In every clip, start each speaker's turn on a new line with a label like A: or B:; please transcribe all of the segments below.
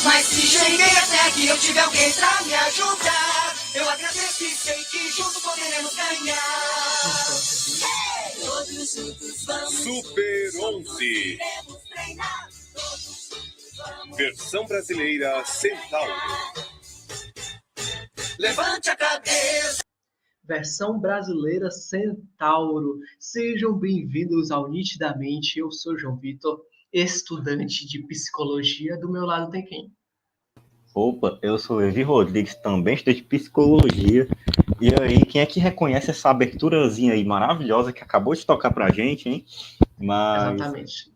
A: Mas se cheguei até aqui, eu tive alguém pra me ajudar. Eu agradeço e sei que juntos poderemos ganhar. Todos juntos vamos.
B: Super 11. Versão brasileira Centauro.
A: Levante a cabeça.
C: Versão brasileira Centauro. Sejam bem-vindos ao Nitidamente. Eu sou João Vitor, estudante de psicologia. Do meu lado tem quem?
D: Opa, eu sou Levi Rodrigues, também estudante de psicologia. E aí, quem é que reconhece essa aberturazinha aí maravilhosa que acabou de tocar pra gente, hein? Mas,
C: Exatamente.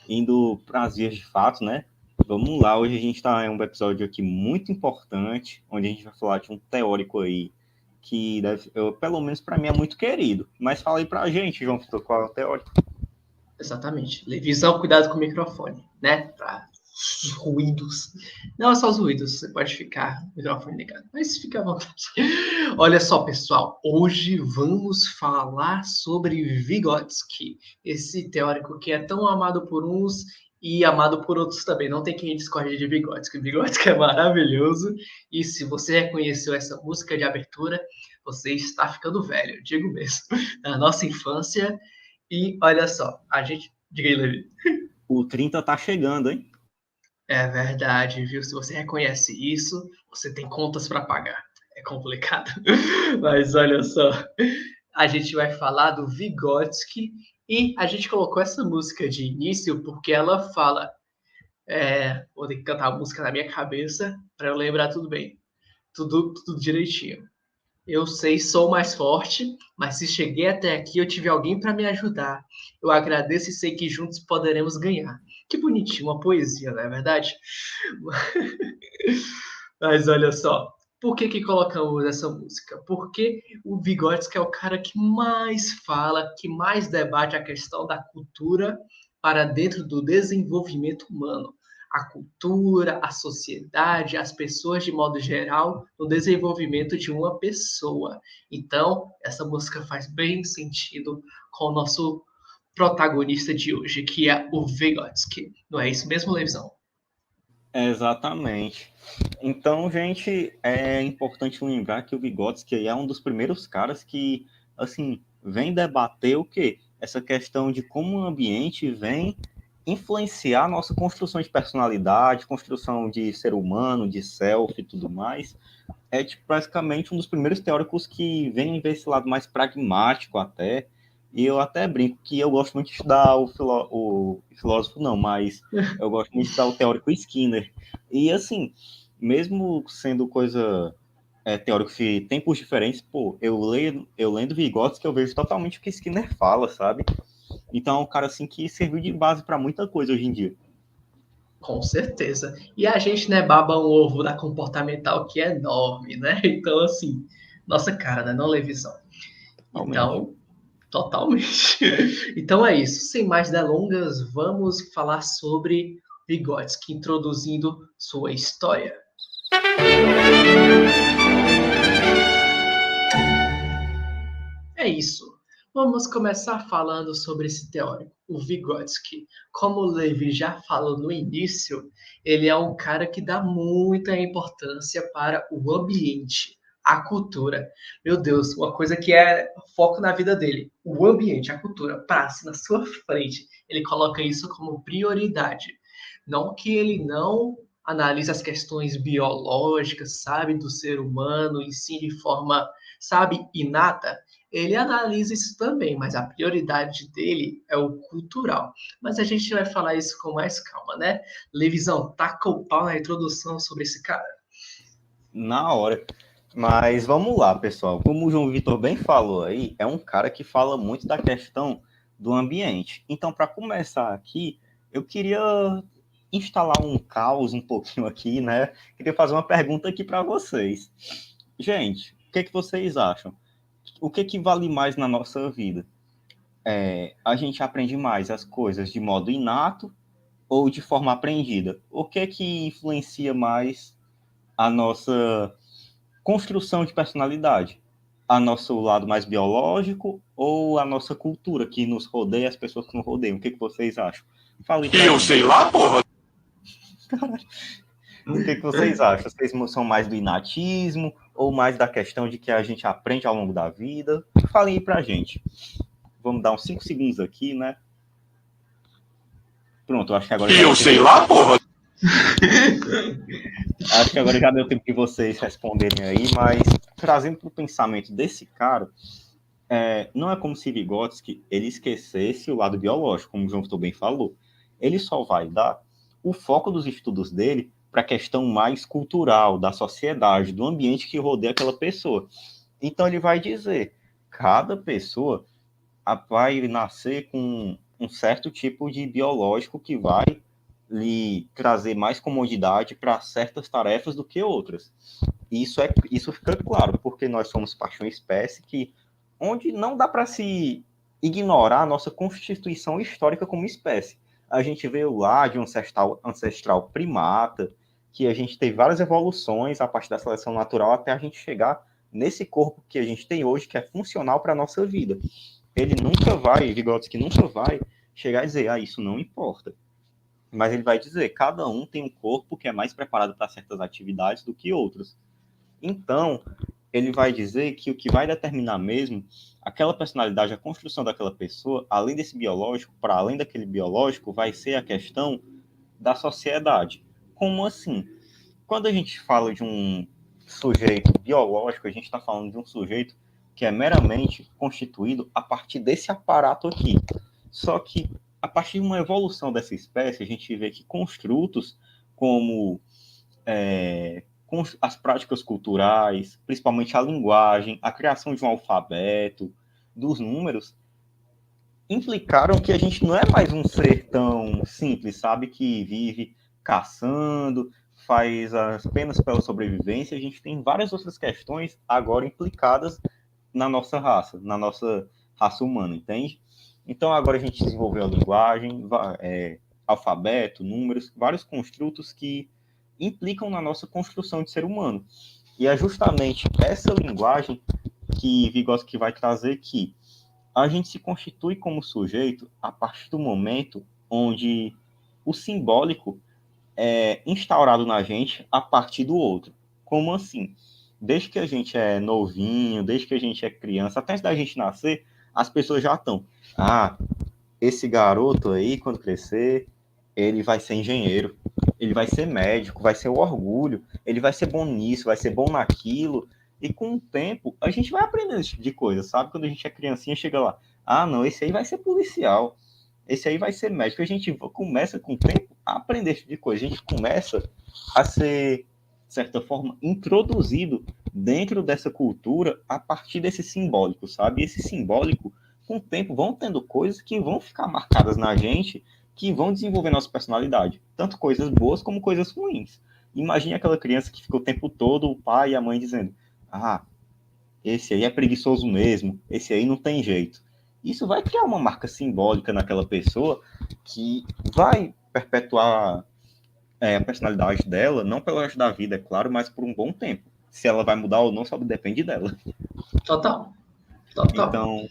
D: indo para as vias de fato, né? Vamos lá, hoje a gente está em um episódio aqui muito importante, onde a gente vai falar de um teórico aí que, pelo menos para mim, é muito querido. Mas fala aí pra gente, João Vitor, qual é o teórico?
C: Exatamente. Levisão, cuidado com o microfone, né? Para os ruídos. Não é só os ruídos, você pode ficar com o microfone ligado, mas fica à vontade. Olha só, pessoal, hoje vamos falar sobre Vygotsky, esse teórico que é tão amado por uns e amado por outros também. Não tem quem discorde de Vygotsky. Vygotsky é maravilhoso e se você reconheceu essa música de abertura, você está ficando velho, eu digo mesmo. Na nossa infância. E olha só, a gente... Diga aí, Levi.
D: O 30 tá chegando, hein?
C: É verdade, viu? Se você reconhece isso, você tem contas para pagar. É complicado. Mas olha só, a gente vai falar do Vygotsky e a gente colocou essa música de início porque ela fala... vou ter que cantar a música na minha cabeça para eu lembrar tudo bem. Tudo direitinho. Eu sei, sou mais forte, mas se cheguei até aqui, eu tive alguém para me ajudar. Eu agradeço e sei que juntos poderemos ganhar. Que bonitinho, uma poesia, não é verdade? Mas olha só, por que colocamos essa música? Porque o Vygotsky é o cara que mais fala, que mais debate a questão da cultura para dentro do desenvolvimento humano. A cultura, a sociedade, as pessoas de modo geral, no desenvolvimento de uma pessoa. Então, essa música faz bem sentido com o nosso protagonista de hoje, que é o Vygotsky. Não é isso mesmo, Levisão?
D: Exatamente. Então, gente, é importante lembrar que o Vygotsky é um dos primeiros caras que, assim, vem debater o quê? Essa questão de como o ambiente vem influenciar a nossa construção de personalidade, construção de ser humano, de self e tudo mais. É tipo, basicamente um dos primeiros teóricos que vem ver esse lado mais pragmático até. E eu até brinco que eu gosto muito de estudar o filósofo, não, mas eu gosto muito de estudar o teórico Skinner. E assim, mesmo sendo coisa teórico de tempos diferentes, pô, eu lendo Vygotsky, eu vejo totalmente o que Skinner fala, sabe? Então é um cara assim que serviu de base para muita coisa hoje em dia.
C: Com certeza. E a gente, né, baba um ovo da comportamental que é enorme, né? Então, assim, nossa cara, né? Não Levisão.
D: Totalmente.
C: Então, totalmente. Então é isso. Sem mais delongas, vamos falar sobre Vygotsky, introduzindo sua história. É isso. Vamos começar falando sobre esse teórico, o Vygotsky. Como o Levi já falou no início, ele é um cara que dá muita importância para o ambiente, a cultura. Meu Deus, uma coisa que é foco na vida dele. O ambiente, a cultura, passa na sua frente. Ele coloca isso como prioridade. Não que ele não analise as questões biológicas, sabe, do ser humano, e sim de forma, sabe, inata. Ele analisa isso também, mas a prioridade dele é o cultural. Mas a gente vai falar isso com mais calma, né? Levisão, taca o pau na introdução sobre esse cara.
D: Na hora. Mas vamos lá, pessoal. Como o João Vitor bem falou aí, é um cara que fala muito da questão do ambiente. Então, para começar aqui, eu queria instalar um caos um pouquinho aqui, né? Queria fazer uma pergunta aqui para vocês. Gente, o que vocês acham? O que vale mais na nossa vida? A gente aprende mais as coisas de modo inato ou de forma aprendida? O que influencia mais a nossa construção de personalidade? A nosso lado mais biológico ou a nossa cultura que nos rodeia, as pessoas que nos rodeiam? O que vocês acham? Falem pra
B: Eu
D: mim.
B: sei lá, porra.
D: O que vocês acham? Vocês são mais do inatismo ou mais da questão de que a gente aprende ao longo da vida? Falem aí pra gente. Vamos dar uns 5 segundos aqui, né? Pronto, eu acho que agora...
B: Eu sei lá, porra!
D: Acho que agora já deu tempo de vocês responderem aí, mas trazendo para o pensamento desse cara, não é como se Vygotsky ele esquecesse o lado biológico, como o João Vitor bem falou. Ele só vai dar o foco dos estudos dele para a questão mais cultural, da sociedade, do ambiente que rodeia aquela pessoa. Então ele vai dizer, cada pessoa vai nascer com um certo tipo de biológico que vai lhe trazer mais comodidade para certas tarefas do que outras. Isso fica claro, porque nós somos parte de uma espécie onde não dá para se ignorar a nossa constituição histórica como espécie. A gente veio lá de um ancestral primata, que a gente teve várias evoluções a partir da seleção natural até a gente chegar nesse corpo que a gente tem hoje, que é funcional para a nossa vida. Vygotsky nunca vai chegar e dizer, isso não importa. Mas ele vai dizer, cada um tem um corpo que é mais preparado para certas atividades do que outros. Então, ele vai dizer que o que vai determinar mesmo aquela personalidade, a construção daquela pessoa, além desse biológico, para além daquele biológico, vai ser a questão da sociedade. Como assim? Quando a gente fala de um sujeito biológico, a gente está falando de um sujeito que é meramente constituído a partir desse aparato aqui. Só que, a partir de uma evolução dessa espécie, a gente vê que construtos como as práticas culturais, principalmente a linguagem, a criação de um alfabeto, dos números, implicaram que a gente não é mais um ser tão simples, sabe? Que vive caçando, faz apenas pela sobrevivência. A gente tem várias outras questões agora implicadas na nossa raça humana, entende? Então, agora a gente desenvolveu a linguagem, alfabeto, números, vários construtos que implicam na nossa construção de ser humano. E é justamente essa linguagem que Vygotsky vai trazer que a gente se constitui como sujeito a partir do momento onde o simbólico é instaurado na gente a partir do outro. Como assim? Desde que a gente é novinho, desde que a gente é criança, até antes da gente nascer, as pessoas já estão. Esse garoto aí, quando crescer, ele vai ser engenheiro, ele vai ser médico, vai ser o orgulho, ele vai ser bom nisso, vai ser bom naquilo. E com o tempo, a gente vai aprendendo esse tipo de coisa, sabe? Quando a gente é criancinha, chega lá, não, esse aí vai ser policial, esse aí vai ser médico. A gente começa com o tempo a aprender esse tipo de coisa, a gente começa a ser, de certa forma, introduzido dentro dessa cultura a partir desse simbólico, sabe? E esse simbólico, com o tempo, vão tendo coisas que vão ficar marcadas na gente, que vão desenvolver nossa personalidade, tanto coisas boas como coisas ruins. Imagine aquela criança que fica o tempo todo, o pai e a mãe dizendo, esse aí é preguiçoso mesmo, esse aí não tem jeito. Isso vai criar uma marca simbólica naquela pessoa que vai perpetuar a personalidade dela, não pelo resto da vida, é claro, mas por um bom tempo. Se ela vai mudar ou não, só depende dela.
C: Total.
D: Então,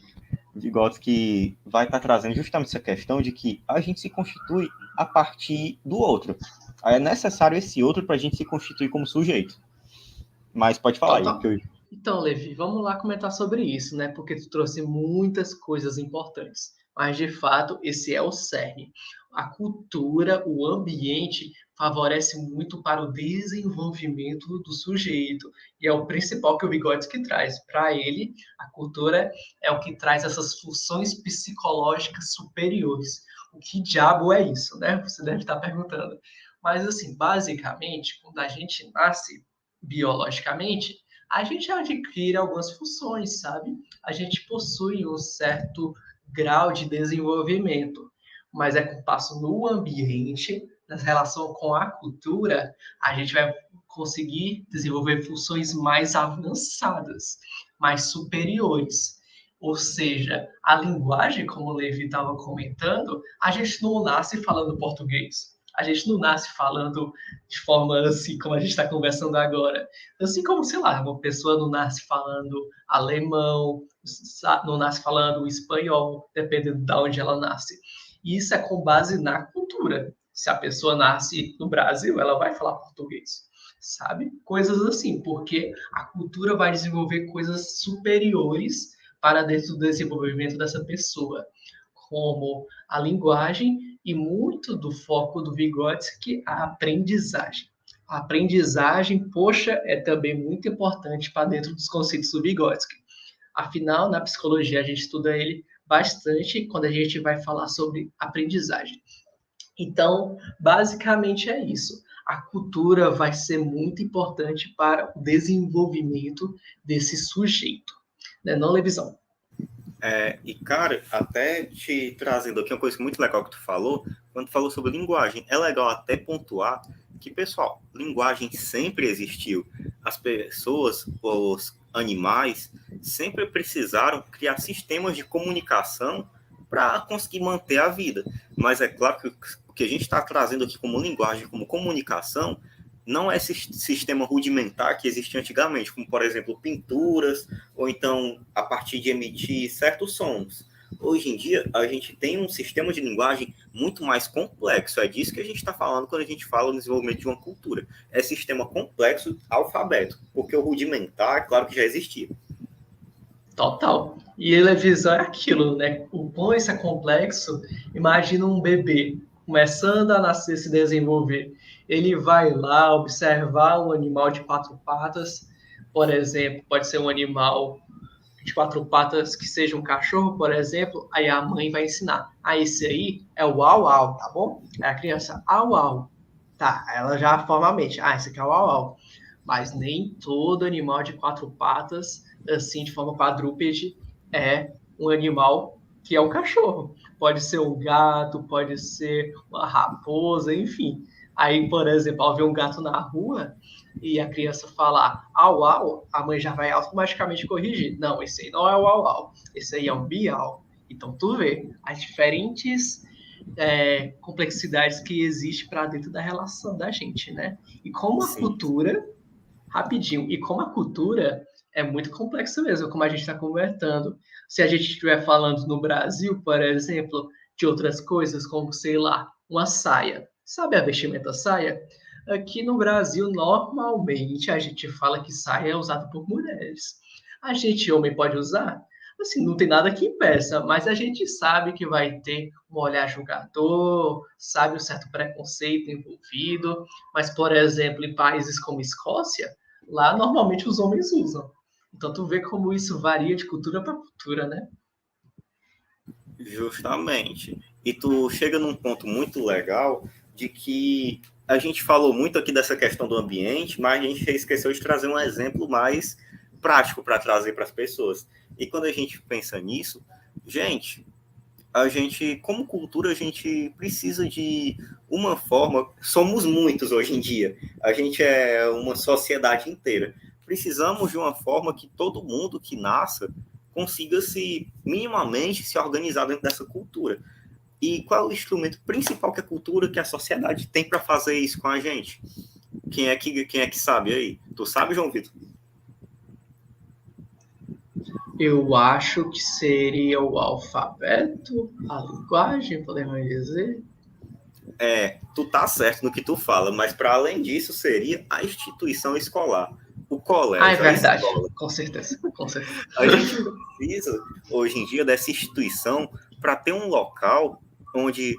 D: Vygotsky vai estar trazendo justamente essa questão de que a gente se constitui a partir do outro. É necessário esse outro para a gente se constituir como sujeito. Mas pode falar aí.
C: Então, Levi, vamos lá comentar sobre isso, né? Porque tu trouxe muitas coisas importantes. Mas, de fato, esse é o cerne. A cultura, o ambiente, favorece muito para o desenvolvimento do sujeito. E é o principal que o Vygotsky traz. Para ele, a cultura é o que traz essas funções psicológicas superiores. O que diabo é isso, né? Você deve estar perguntando. Mas, assim, basicamente, quando a gente nasce biologicamente, a gente adquire algumas funções, sabe? A gente possui um certo grau de desenvolvimento, mas é com o passo no ambiente, na relação com a cultura, a gente vai conseguir desenvolver funções mais avançadas, mais superiores. Ou seja, a linguagem, como o Levi estava comentando, a gente não nasce falando português. A gente não nasce falando de forma assim como a gente está conversando agora. Assim como, sei lá, uma pessoa não nasce falando alemão, não nasce falando espanhol, dependendo de onde ela nasce. E isso é com base na cultura. Se a pessoa nasce no Brasil, ela vai falar português, sabe? Coisas assim, porque a cultura vai desenvolver coisas superiores para dentro do desenvolvimento dessa pessoa, como a linguagem e muito do foco do Vygotsky, a aprendizagem. A aprendizagem, poxa, é também muito importante para dentro dos conceitos do Vygotsky. Afinal, na psicologia, a gente estuda ele bastante quando a gente vai falar sobre aprendizagem. Então, basicamente é isso. A cultura vai ser muito importante para o desenvolvimento desse sujeito, né? Não, Levisão?
D: E, cara, até te trazendo aqui uma coisa muito legal que tu falou, quando tu falou sobre linguagem, é legal até pontuar que, pessoal, linguagem sempre existiu. As pessoas, os animais, sempre precisaram criar sistemas de comunicação para conseguir manter a vida. Mas é claro que o que a gente está trazendo aqui como linguagem, como comunicação, não é esse sistema rudimentar que existia antigamente, como, por exemplo, pinturas, ou então a partir de emitir certos sons. Hoje em dia, a gente tem um sistema de linguagem muito mais complexo. É disso que a gente está falando quando a gente fala no desenvolvimento de uma cultura. É sistema complexo, alfabeto, porque o rudimentar, claro que já existia.
C: Total. E televisão é aquilo, né? O quão isso é complexo, imagina um bebê começando a nascer, se desenvolver. Ele vai lá observar um animal de 4 patas, por exemplo, pode ser um animal de 4 patas que seja um cachorro, por exemplo, aí a mãe vai ensinar. Ah, esse aí é o au-au, tá bom? Aí a criança, au-au. Tá, ela já forma a mente. Ah, esse aqui é o au-au. Mas nem todo animal de 4 patas, assim, de forma quadrúpede, é um animal que é um cachorro. Pode ser um gato, pode ser uma raposa, enfim. Aí, por exemplo, ao ver um gato na rua e a criança falar au au, a mãe já vai automaticamente corrigir. Não, esse aí não é o au au, esse aí é o biau. Então, tu vê as diferentes complexidades que existem para dentro da relação da gente, né? E como a cultura, rapidinho, e como a cultura é muito complexa mesmo, como a gente está conversando. Se a gente estiver falando no Brasil, por exemplo, de outras coisas, como, sei lá, uma saia. Sabe a vestimenta saia? Aqui no Brasil, normalmente, a gente fala que saia é usada por mulheres. A gente, homem, pode usar? Assim, não tem nada que impeça, mas a gente sabe que vai ter um olhar julgador, sabe um certo preconceito envolvido, mas, por exemplo, em países como Escócia, lá normalmente os homens usam. Então tu vê como isso varia de cultura para cultura, né?
D: Justamente. E tu chega num ponto muito legal de que a gente falou muito aqui dessa questão do ambiente, mas a gente esqueceu de trazer um exemplo mais prático para trazer para as pessoas. E quando a gente pensa nisso, a gente, como cultura, a gente precisa de uma forma. Somos muitos hoje em dia. A gente é uma sociedade inteira. Precisamos de uma forma que todo mundo que nasça consiga minimamente se organizar dentro dessa cultura. E qual é o instrumento principal que a cultura, que a sociedade tem para fazer isso com a gente? Quem é que sabe aí? Tu sabe, João Vitor?
C: Eu acho que seria o alfabeto, a linguagem, podemos dizer.
D: Tu tá certo no que tu fala, mas para além disso seria a instituição escolar. O colégio,
C: é verdade,
D: a escola.
C: Com certeza.
D: A gente precisa, hoje em dia, dessa instituição para ter um local onde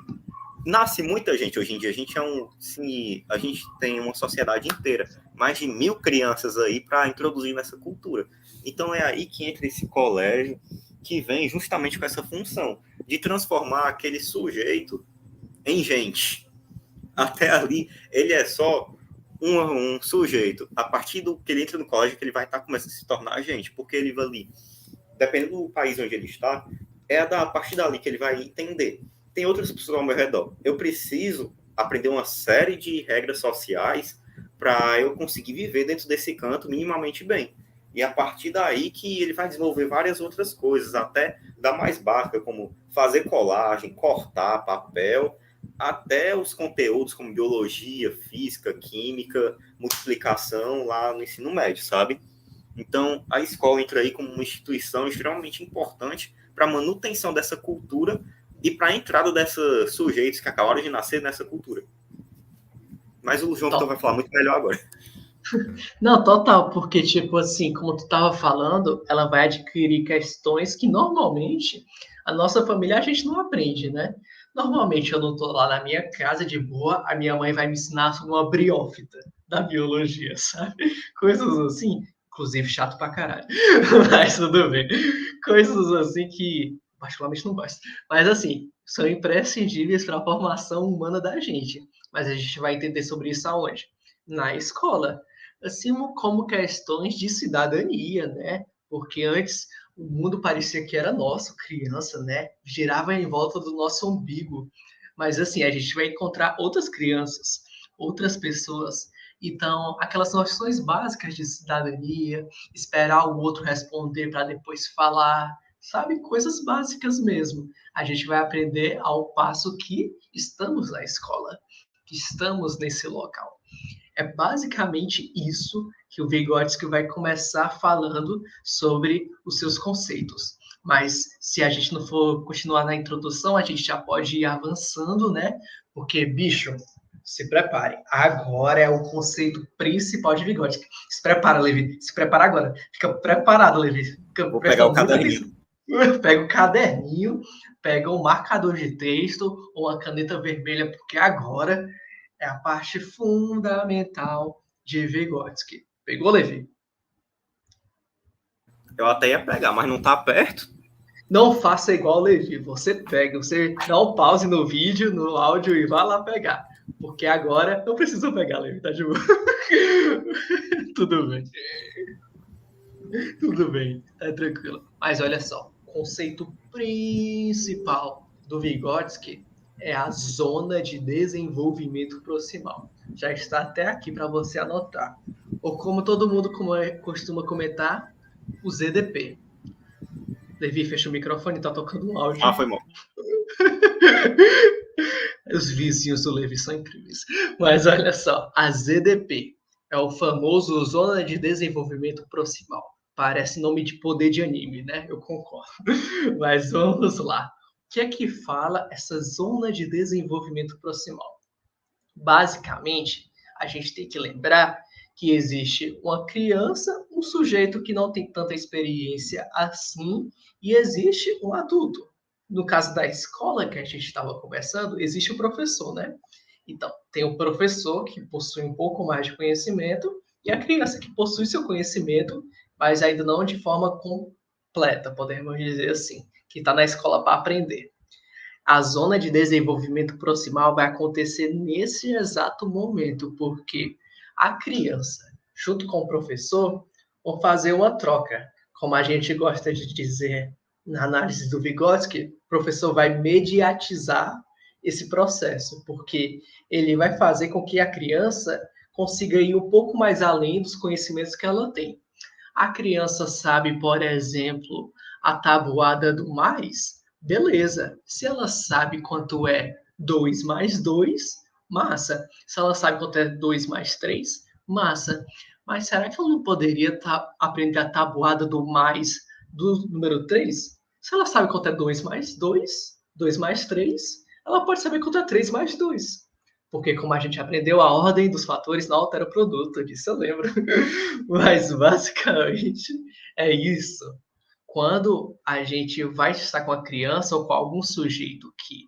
D: nasce muita gente. Hoje em dia, a gente tem uma sociedade inteira, mais de 1.000 crianças aí para introduzir nessa cultura. Então, é aí que entra esse colégio, que vem justamente com essa função de transformar aquele sujeito em gente. Até ali, ele é só um sujeito. A partir do que ele entra no colégio, que ele vai estar começando a se tornar gente, porque ele vai ali, dependendo do país onde ele está, a partir dali que ele vai entender. Tem outras pessoas ao meu redor. Eu preciso aprender uma série de regras sociais para eu conseguir viver dentro desse canto minimamente bem. E a partir daí que ele vai desenvolver várias outras coisas, até da mais básica, como fazer colagem, cortar papel, até os conteúdos como biologia, física, química, multiplicação lá no ensino médio, sabe? Então, a escola entra aí como uma instituição extremamente importante para a manutenção dessa cultura e para a entrada desses sujeitos que acabaram de nascer nessa cultura. Mas o João Vitor vai falar muito melhor agora.
C: Não, total, porque, tipo assim, como tu tava falando, ela vai adquirir questões que normalmente a nossa família a gente não aprende, né? Normalmente eu não tô lá na minha casa de boa, a minha mãe vai me ensinar sobre uma briófita da biologia, sabe? Coisas assim, inclusive chato pra caralho, mas tudo bem. Coisas assim que particularmente não gosto. Mas assim, são imprescindíveis para a formação humana da gente. Mas a gente vai entender sobre isso aonde? Na escola, assim como questões de cidadania, né? Porque antes o mundo parecia que era nosso, criança, né? Girava em volta do nosso umbigo. Mas assim, a gente vai encontrar outras crianças, outras pessoas. Então, aquelas noções básicas de cidadania, esperar o outro responder para depois falar, sabe? Coisas básicas mesmo. A gente vai aprender ao passo que estamos na escola, que estamos nesse local. É basicamente isso que o Vygotsky vai começar falando sobre os seus conceitos. Mas se a gente não for continuar na introdução, a gente já pode ir avançando, né? Porque, bicho, se prepare. Agora é o conceito principal de Vygotsky. Se prepara, Levi. Se prepara agora. Fica preparado, Levi.
D: Vou pegar o caderninho.
C: Pega o caderninho, pega um marcador de texto ou a caneta vermelha, porque agora é a parte fundamental de Vygotsky. Pegou, Levi?
D: Eu até ia pegar, mas não tá perto.
C: Não faça igual o Levi. Você pega, você dá um pause no vídeo, no áudio e vá lá pegar. Porque agora não precisa pegar, Levi, tá de boa. Tudo bem. Tudo bem, tá tranquilo. Mas olha só, o conceito principal do Vygotsky é a zona de desenvolvimento proximal. Já está até aqui para você anotar. Ou como todo mundo costuma comentar, o ZDP. Levi, fecha o microfone, tá tocando um áudio.
D: Ah, foi mal.
C: Os vizinhos do Levi são incríveis. Mas olha só, a ZDP é o famoso Zona de Desenvolvimento Proximal. Parece nome de poder de anime, né? Eu concordo. Mas vamos lá. O que é que fala essa Zona de Desenvolvimento Proximal? Basicamente, a gente tem que lembrar que existe uma criança, um sujeito que não tem tanta experiência assim, e existe um adulto. No caso da escola que a gente estava conversando, existe o professor, né? Então, tem o professor que possui um pouco mais de conhecimento e a criança que possui seu conhecimento, mas ainda não de forma completa, podemos dizer assim, que está na escola para aprender. A zona de desenvolvimento proximal vai acontecer nesse exato momento, porque a criança, junto com o professor, vão fazer uma troca. Como a gente gosta de dizer na análise do Vygotsky, o professor vai mediatizar esse processo, porque ele vai fazer com que a criança consiga ir um pouco mais além dos conhecimentos que ela tem. A criança sabe, por exemplo, a tabuada do mais, beleza. Se ela sabe quanto é 2 mais 2, massa. Se ela sabe quanto é 2 mais 3, massa. Mas será que ela não poderia aprender a tabuada do mais do número 3? Se ela sabe quanto é 2 mais 2, 2 mais 3, ela pode saber quanto é 3 mais 2. Porque como a gente aprendeu, a ordem dos fatores não altera o produto, disso eu lembro. Mas basicamente é isso. Quando a gente vai estar com a criança ou com algum sujeito que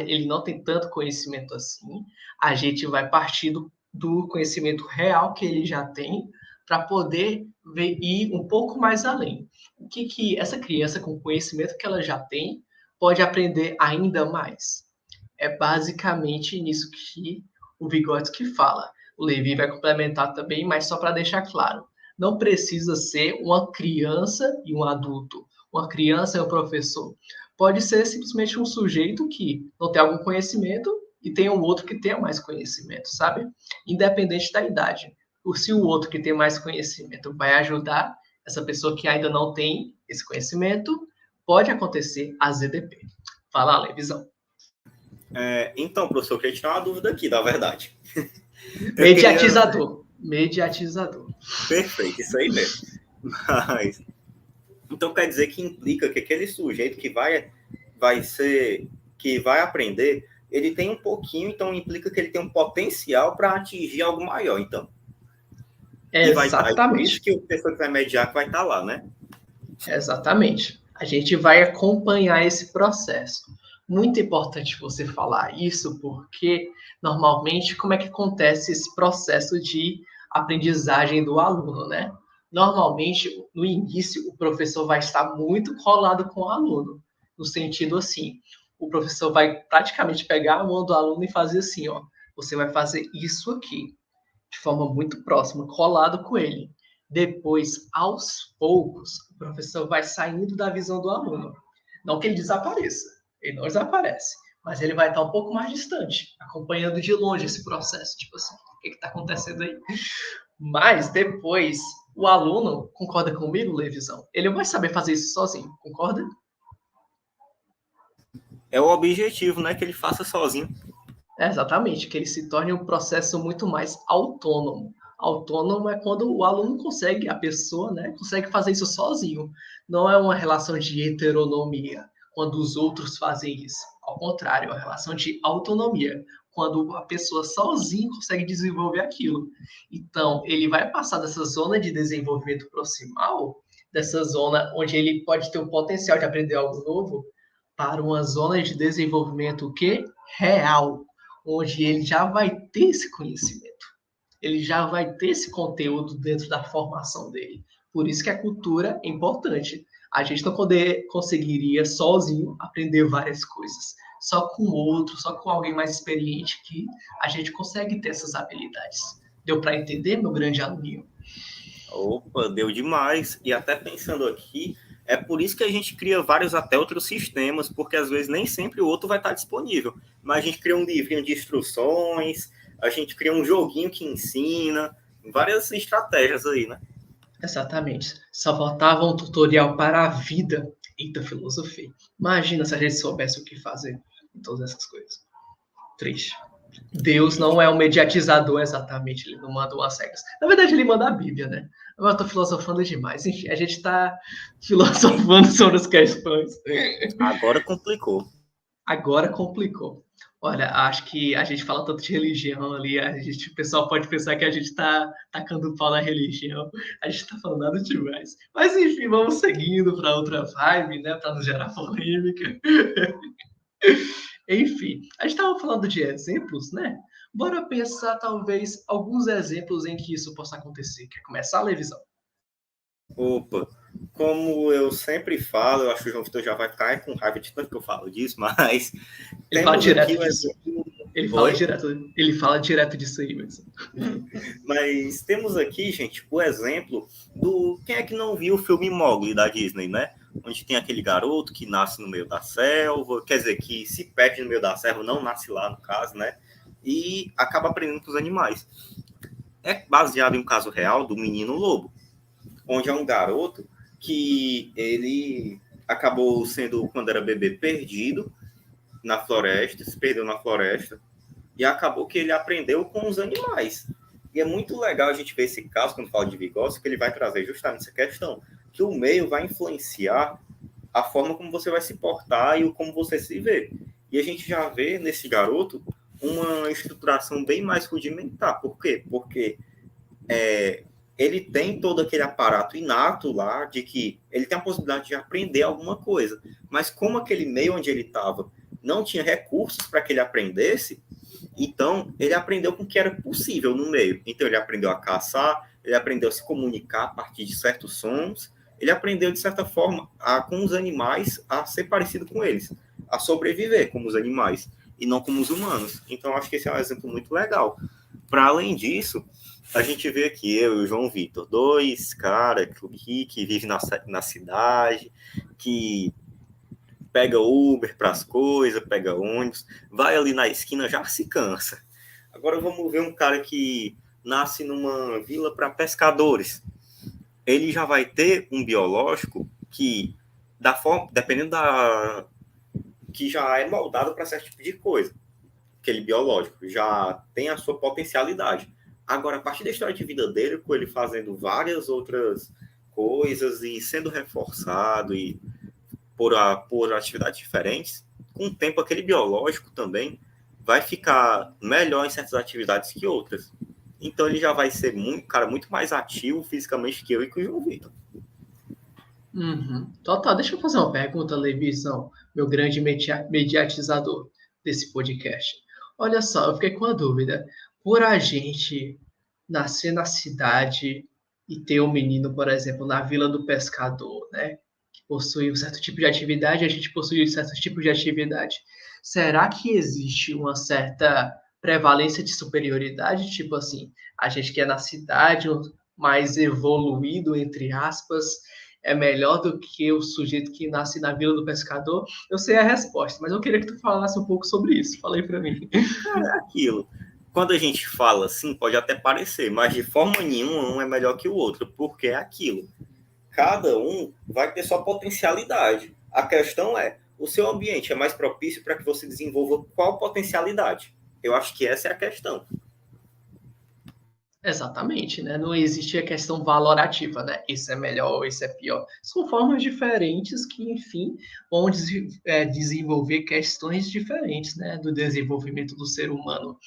C: ele não tem tanto conhecimento assim, a gente vai partir do conhecimento real que ele já tem para poder ir um pouco mais além. O que essa criança, com o conhecimento que ela já tem, pode aprender ainda mais? É basicamente nisso que o Vygotsky fala. O Levi vai complementar também, mas só para deixar claro. Não precisa ser uma criança e um adulto, uma criança e um professor. Pode ser simplesmente um sujeito que não tem algum conhecimento e tem um outro que tenha mais conhecimento, sabe? Independente da idade. Se o outro que tem mais conhecimento vai ajudar essa pessoa que ainda não tem esse conhecimento, pode acontecer a ZDP. Fala, Levisão.
D: Então, professor, eu queria tirar uma dúvida aqui, da verdade.
C: Mediatizador. Mediatizador.
D: Perfeito, isso aí mesmo. Então quer dizer que implica que aquele sujeito que vai ser que vai aprender, ele tem um pouquinho, então implica que ele tem um potencial para atingir algo maior, então. E vai estar, por isso
C: Exatamente.
D: que o pessoa que vai mediar que vai estar lá, né?
C: Exatamente. A gente vai acompanhar esse processo. Muito importante você falar isso, porque normalmente como é que acontece esse processo de aprendizagem do aluno, né? Normalmente, no início, o professor vai estar muito colado com o aluno, no sentido assim, o professor vai praticamente pegar a mão do aluno e fazer assim, ó, você vai fazer isso aqui, de forma muito próxima, colado com ele. Depois, aos poucos, o professor vai saindo da visão do aluno. Não que ele desapareça, ele não desaparece, mas ele vai estar um pouco mais distante, acompanhando de longe esse processo. Tipo assim, o que está acontecendo aí? Mas depois, o aluno, concorda comigo, Levisão? Ele vai saber fazer isso sozinho, concorda?
D: É o objetivo, né? Que ele faça sozinho.
C: Exatamente, que ele se torne um processo muito mais autônomo. Autônomo é quando o aluno consegue, a pessoa, né, consegue fazer isso sozinho. Não é uma relação de heteronomia, quando os outros fazem isso. Ao contrário, é uma relação de autonomia, quando a pessoa sozinha consegue desenvolver aquilo. Então, ele vai passar dessa zona de desenvolvimento proximal, dessa zona onde ele pode ter o potencial de aprender algo novo, para uma zona de desenvolvimento o quê? Real, onde ele já vai ter esse conhecimento, ele já vai ter esse conteúdo dentro da formação dele. Por isso que a cultura é importante. A gente não conseguiria sozinho aprender várias coisas. Só com outro, só com alguém mais experiente que a gente consegue ter essas habilidades. Deu para entender, meu grande aluninho?
D: Opa, deu demais. E até pensando aqui, é por isso que a gente cria vários até outros sistemas, porque às vezes nem sempre o outro vai estar disponível. Mas a gente cria um livrinho de instruções, a gente cria um joguinho que ensina, várias estratégias aí, né?
C: Exatamente. Só faltava um tutorial para a vida. Eita, filosofia. Imagina se a gente soubesse o que fazer em todas essas coisas. Triste. Deus não é um mediatizador exatamente, ele não manda umas regras. Na verdade, ele manda a Bíblia, né? Agora eu tô filosofando demais. Enfim, a gente tá filosofando sobre as questões.
D: Agora complicou.
C: Agora complicou. Olha, acho que a gente fala tanto de religião ali, o pessoal pode pensar que a gente tá tacando pau na religião, a gente tá falando nada demais. Mas enfim, vamos seguindo para outra vibe, né? Para não gerar polêmica. Enfim, a gente estava falando de exemplos, né? Bora pensar, talvez, alguns exemplos em que isso possa acontecer. Quer começar, Levisão?
D: Opa, como eu sempre falo, eu acho que o João Vitor já vai ficar com raiva de tanto que eu falo disso, mas
C: Ele fala direto
D: um
C: disso.
D: exemplo...
C: Ele fala direto disso aí mesmo.
D: Mas temos aqui, gente, o exemplo do... Quem é que não viu o filme Mowgli da Disney, né? Onde tem aquele garoto que nasce no meio da selva, quer dizer, que se perde no meio da selva, não nasce lá, no caso, né? E acaba aprendendo com os animais. É baseado em um caso real do menino lobo, onde é um garoto que ele acabou sendo, quando era bebê, perdido na floresta, se perdeu na floresta, e acabou que ele aprendeu com os animais. E é muito legal a gente ver esse caso, quando fala de Vygotsky, que ele vai trazer justamente essa questão, que o meio vai influenciar a forma como você vai se portar e como você se vê. E a gente já vê nesse garoto uma estruturação bem mais rudimentar. Por quê? Porque ele tem todo aquele aparato inato lá de que ele tem a possibilidade de aprender alguma coisa. Mas como aquele meio onde ele estava não tinha recursos para que ele aprendesse, então ele aprendeu com o que era possível no meio. Então ele aprendeu a caçar, ele aprendeu a se comunicar a partir de certos sons, ele aprendeu, de certa forma, com os animais, a ser parecido com eles, a sobreviver como os animais, e não como os humanos. Então acho que esse é um exemplo muito legal. Para além disso, a gente vê aqui eu e o João Vitor, dois caras que vivem na cidade, que pega Uber para as coisas, pega ônibus, vai ali na esquina, já se cansa. Agora vamos ver um cara que nasce numa vila para pescadores. Ele já vai ter um biológico que, dependendo que já é moldado para certo tipo de coisa. Aquele biológico já tem a sua potencialidade. Agora, a partir da história de vida dele, com ele fazendo várias outras coisas e sendo reforçado e por atividades diferentes, com o tempo, aquele biológico também vai ficar melhor em certas atividades que outras. Então ele já vai ser cara muito mais ativo fisicamente que eu e que o João Vitor.
C: Uhum. Total, deixa eu fazer uma pergunta, Levisão, meu grande mediatizador desse podcast. Olha só, eu fiquei com uma dúvida. Por a gente nascer na cidade e ter um menino, por exemplo, na Vila do Pescador, né? Que possui um certo tipo de atividade, a gente possui um certo tipo de atividade. Será que existe uma certa prevalência de superioridade? Tipo assim, a gente que é na cidade, mais evoluído, entre aspas, é melhor do que o sujeito que nasce na Vila do Pescador? Eu sei a resposta, mas eu queria que tu falasse um pouco sobre isso. Fala aí pra mim.
D: Cara, é aquilo. Quando a gente fala assim, pode até parecer, mas de forma nenhuma um é melhor que o outro, porque é aquilo. Cada um vai ter sua potencialidade. A questão é, o seu ambiente é mais propício para que você desenvolva qual potencialidade? Eu acho que essa é a questão.
C: Exatamente, né? Não existe a questão valorativa, né? Isso é melhor ou isso é pior. São formas diferentes que, enfim, vão desenvolver questões diferentes, né? Do desenvolvimento do ser humano.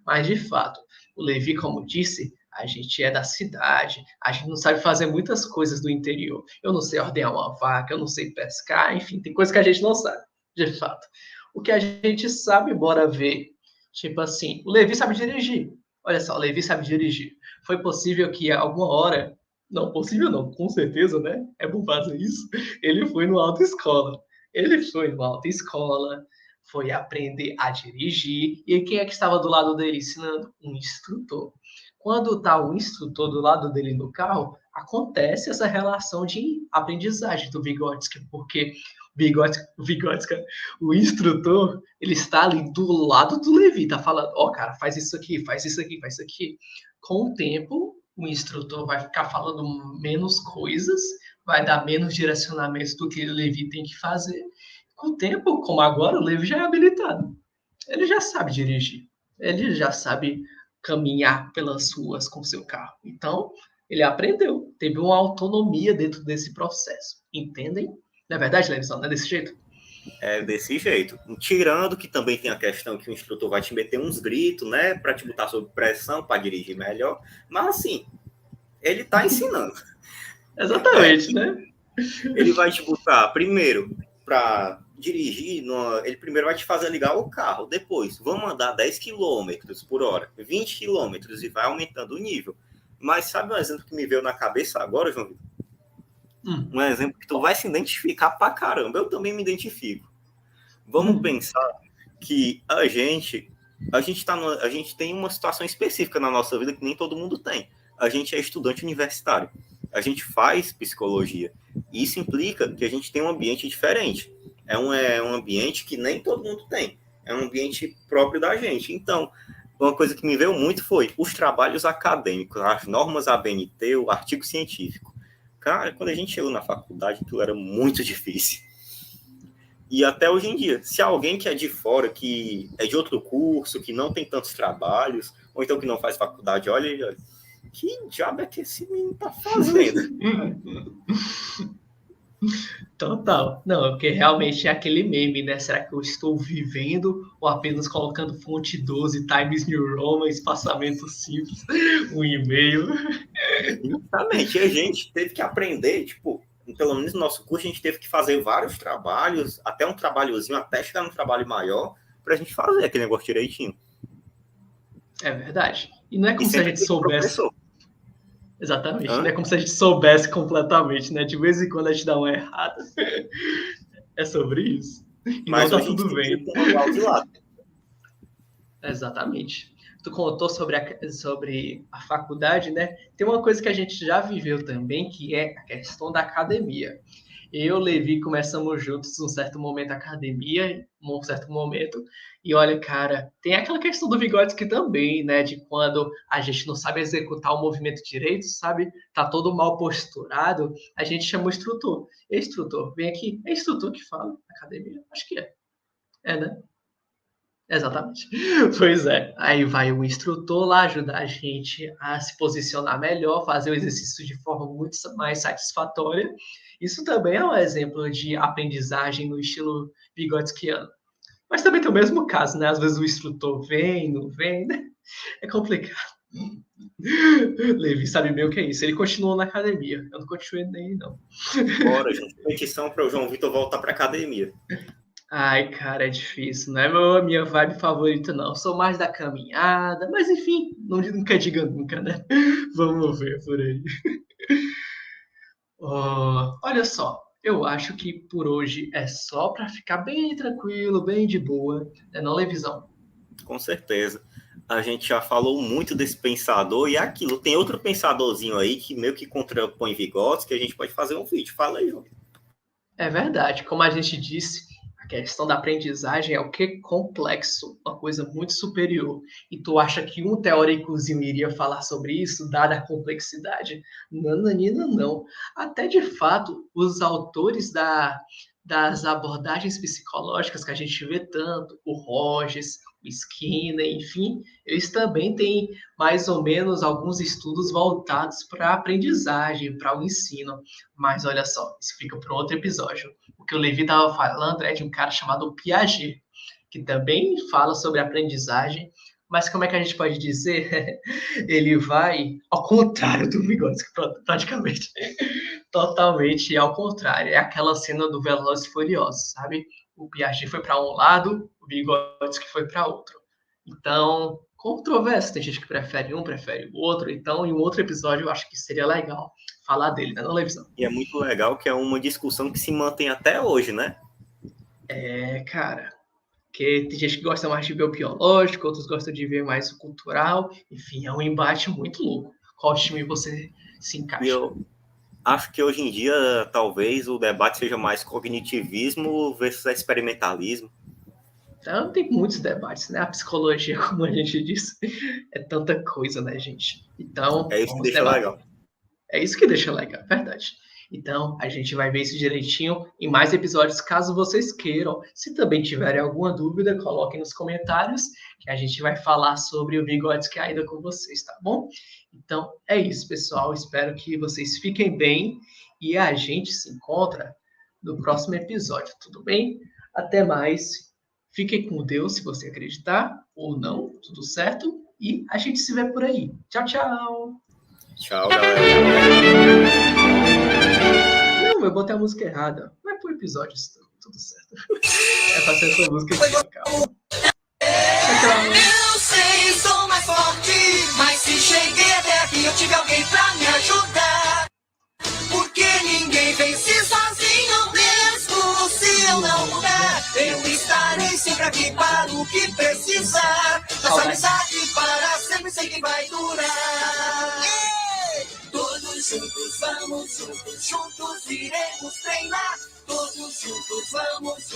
C: Mas, de fato, o Levi, como disse, a gente é da cidade, a gente não sabe fazer muitas coisas do interior. Eu não sei ordenhar uma vaca, eu não sei pescar, enfim, tem coisas que a gente não sabe, de fato. O que a gente sabe, bora ver. Tipo assim, o Levi sabe dirigir. Olha só, o Levi sabe dirigir. Foi possível que alguma hora, não, possível não, com certeza, né? É bom fazer isso. Ele foi no autoescola. Ele foi numa autoescola, foi aprender a dirigir. E quem é que estava do lado dele ensinando? Um instrutor. Quando está o instrutor do lado dele no carro, acontece essa relação de aprendizagem do Vygotsky, porque Vygotsky, o instrutor, ele está ali do lado do Levi, tá falando, ó, cara, faz isso aqui, faz isso aqui, faz isso aqui. Com o tempo, o instrutor vai ficar falando menos coisas, vai dar menos direcionamentos do que o Levi tem que fazer. Com o tempo, como agora, o Levi já é habilitado. Ele já sabe dirigir. Ele já sabe caminhar pelas ruas com seu carro. Então, ele aprendeu, teve uma autonomia dentro desse processo. Entendem? Não é verdade, Levisão? Não é desse jeito?
D: É desse jeito. Tirando que também tem a questão que o instrutor vai te meter uns gritos, né? Para te botar sob pressão, para dirigir melhor. Mas assim, ele tá ensinando.
C: Exatamente, né?
D: Ele vai te botar, primeiro, para dirigir, ele primeiro vai te fazer ligar o carro. Depois, vamos andar 10 km por hora, 20 km e vai aumentando o nível. Mas sabe um exemplo que me veio na cabeça agora, João Vitor? Um exemplo que tu vai se identificar pra caramba. Eu também me identifico. Vamos pensar que a gente tem uma situação específica na nossa vida que nem todo mundo tem. A gente é estudante universitário. A gente faz psicologia. Isso implica que a gente tem um ambiente diferente. É um ambiente que nem todo mundo tem. É um ambiente próprio da gente. Então, uma coisa que me veio muito foi os trabalhos acadêmicos, as normas ABNT, o artigo científico. Cara, quando a gente chegou na faculdade, aquilo era muito difícil. E até hoje em dia, se alguém que é de fora, que é de outro curso, que não tem tantos trabalhos, ou então que não faz faculdade, olha, que diabo é que esse menino tá fazendo?
C: Total. Não, é porque realmente é aquele meme, né? Será que eu estou vivendo ou apenas colocando fonte 12, Times New Roman, espaçamento simples, um e-mail?
D: Exatamente. E a gente teve que aprender, tipo, pelo menos no nosso curso, a gente teve que fazer vários trabalhos, até um trabalhozinho, até chegar num trabalho maior, pra gente fazer aquele negócio direitinho.
C: É verdade. E não é como se a gente soubesse.
D: Professor.
C: Exatamente. Não é como se a gente soubesse completamente, né? De vez em quando a gente dá uma errada. É sobre isso. E
D: mas
C: não tá tudo bem. Exatamente. Tu contou sobre a faculdade, né? Tem uma coisa que a gente já viveu também, que é a questão da academia. Eu, Levi, começamos juntos um certo momento academia, um certo momento, e olha, cara, tem aquela questão do Vygotsky também, né, de quando a gente não sabe executar o movimento direito, sabe, tá todo mal posturado, a gente chama o instrutor. Instrutor, vem aqui, é instrutor que fala na academia? Acho que é. É, né? Exatamente. Pois é. Aí vai o instrutor lá ajudar a gente a se posicionar melhor, fazer o exercício de forma muito mais satisfatória. Isso também é um exemplo de aprendizagem no estilo vygotskiano. Mas também tem o mesmo caso, né? Às vezes o instrutor vem, não vem, né? É complicado. Levi sabe bem o que é isso. Ele continuou na academia. Eu não continuei nem, não.
D: Bora, gente. Petição para o João Vitor voltar para academia.
C: Ai, cara, é difícil. Não é a minha vibe favorita, não. Sou mais da caminhada. Mas, enfim, nunca diga nunca, né? Vamos ver por aí. Olha só. Eu acho que por hoje é só para ficar bem tranquilo, bem de boa. É não, Levisão?
D: Com certeza. A gente já falou muito desse pensador e aquilo. Tem outro pensadorzinho aí que meio que contrapõe Vygotsky, que a gente pode fazer um vídeo. Fala aí, João.
C: É verdade. Como a gente disse, a questão da aprendizagem é o que? Complexo. Uma coisa muito superior. E tu acha que um teóricozinho iria falar sobre isso, dada a complexidade? Nananina, não. Até de fato, os autores das abordagens psicológicas que a gente vê tanto, o Rogers, o Skinner, enfim, eles também têm mais ou menos alguns estudos voltados para a aprendizagem, para o ensino. Mas olha só, isso fica para outro episódio. O que o Levi estava falando é de um cara chamado Piaget, que também fala sobre aprendizagem, mas como é que a gente pode dizer? Ele vai ao contrário do Vygotsky, praticamente. Totalmente ao contrário. É aquela cena do Velozes e Furiosos, sabe? O Piaget foi para um lado, o Vygotsky foi para outro. Então, controverso. Tem gente que prefere um, prefere o outro. Então, em um outro episódio, eu acho que seria legal falar dele, né, na televisão.
D: E é muito legal que é uma discussão que se mantém até hoje, né?
C: É, cara. Porque tem gente que gosta mais de ver o biológico, outros gostam de ver mais o cultural. Enfim, é um embate muito louco. Qual time você se encaixa?
D: E eu acho que hoje em dia, talvez, o debate seja mais cognitivismo versus experimentalismo.
C: Então, tem muitos debates, né? A psicologia, como a gente disse, é tanta coisa, né, gente? Então,
D: É isso que
C: vamos
D: deixa
C: debater.
D: legal.
C: É isso que deixa legal, é verdade. Então, a gente vai ver isso direitinho em mais episódios, caso vocês queiram. Se também tiverem alguma dúvida, coloquem nos comentários, que a gente vai falar sobre o Vygotsky ainda com vocês, tá bom? Então, é isso, pessoal. Espero que vocês fiquem bem e a gente se encontra no próximo episódio, tudo bem? Até mais. Fiquem com Deus, se você acreditar ou não, tudo certo? E a gente se vê por aí. Tchau, tchau!
D: Tchau, galera.
C: Não, eu botei a música errada. Vai pro episódio, tudo certo. É pra ser essa música aqui, calma.
A: Eu sei, sou mais forte, mas se cheguei até aqui, eu tive alguém pra me ajudar. Porque ninguém vence sozinho, mesmo se eu não mudar. Eu estarei sempre aqui para o que precisar. Nossa amizade para sempre sei que vai durar. Todos juntos, vamos juntos iremos treinar. Todos juntos, vamos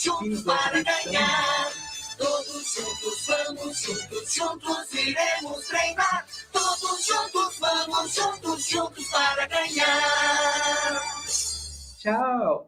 A: juntos para ganhar. Todos juntos, vamos juntos iremos treinar. Todos juntos, vamos juntos para ganhar.
C: Tchau.